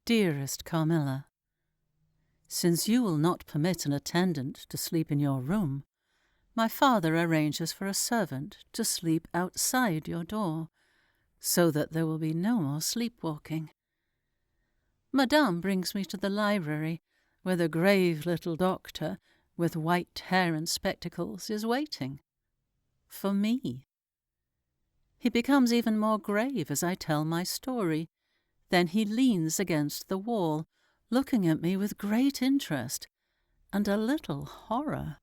Dearest Carmilla, since you will not permit an attendant to sleep in your room, my father arranges for a servant to sleep outside your door, so that there will be no more sleepwalking. Madame brings me to the library, where the grave little doctor, with white hair and spectacles, is waiting. For me. He becomes even more grave as I tell my story. Then he leans against the wall, looking at me with great interest and a little horror.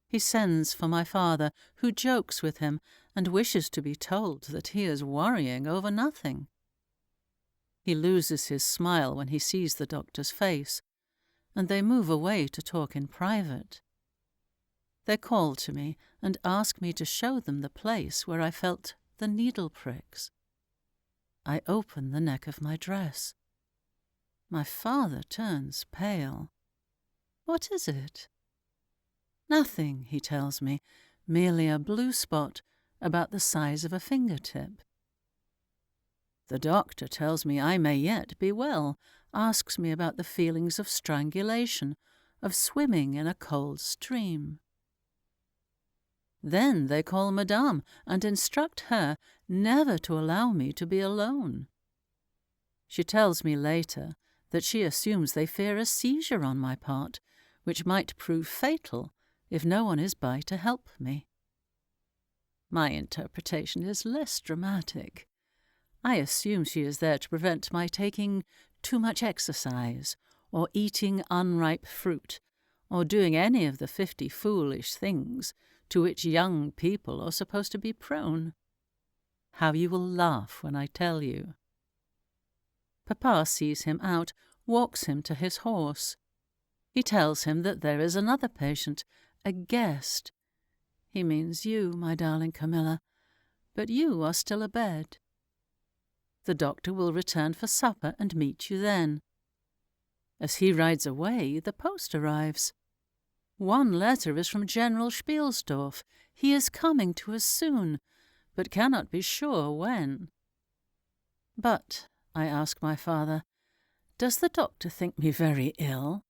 He sends for my father, who jokes with him and wishes to be told that he is worrying over nothing. He loses his smile when he sees the doctor's face, and they move away to talk in private. They call to me and ask me to show them the place where I felt the needle pricks. I open the neck of my dress. My father turns pale. What is it? Nothing, he tells me, merely a blue spot about the size of a fingertip. The doctor tells me I may yet be well, asks me about the feelings of strangulation, of swimming in a cold stream. Then they call Madame and instruct her never to allow me to be alone. She tells me later that she assumes they fear a seizure on my part, which might prove fatal if no one is by to help me. My interpretation is less dramatic. I assume she is there to prevent my taking too much exercise, or eating unripe fruit, or doing any of the 50 foolish things to which young people are supposed to be prone. How you will laugh when I tell you. Papa sees him out, walks him to his horse. He tells him that there is another patient, a guest. He means you, my darling Carmilla, but you are still abed. The doctor will return for supper and meet you then. As he rides away, the post arrives. One letter is from General Spielsdorf. He is coming to us soon, but cannot be sure when. But, I ask my father, does the doctor think me very ill?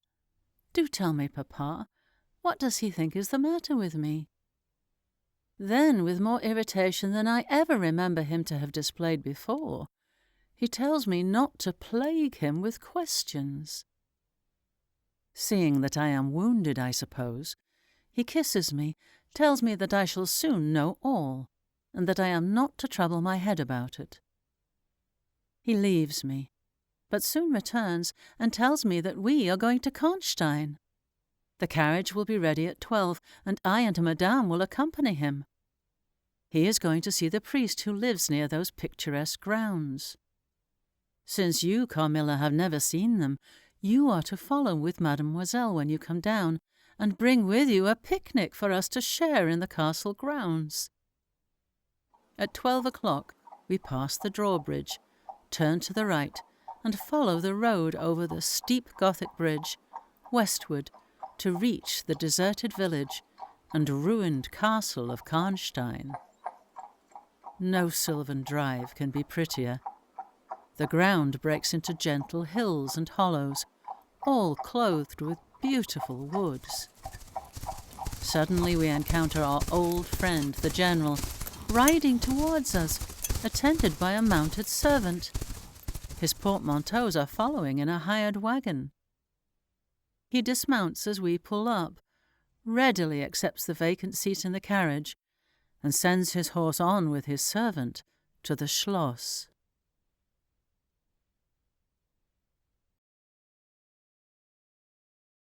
Do tell me, Papa, what does he think is the matter with me? Then, with more irritation than I ever remember him to have displayed before, he tells me not to plague him with questions. Seeing that I am wounded, I suppose, he kisses me, tells me that I shall soon know all, and that I am not to trouble my head about it. He leaves me, but soon returns and tells me that we are going to Karnstein. The carriage will be ready at 12, and I and Madame will accompany him. He is going to see the priest who lives near those picturesque grounds. Since you, Carmilla, have never seen them, you are to follow with Mademoiselle when you come down, and bring with you a picnic for us to share in the castle grounds. At 12 o'clock we pass the drawbridge, turn to the right, and follow the road over the steep Gothic bridge, westward, to reach the deserted village and ruined castle of Karnstein. No sylvan drive can be prettier. The ground breaks into gentle hills and hollows, all clothed with beautiful woods. Suddenly we encounter our old friend, the General, riding towards us, attended by a mounted servant. His portmanteaus are following in a hired wagon. He dismounts as we pull up, readily accepts the vacant seat in the carriage, and sends his horse on with his servant to the Schloss.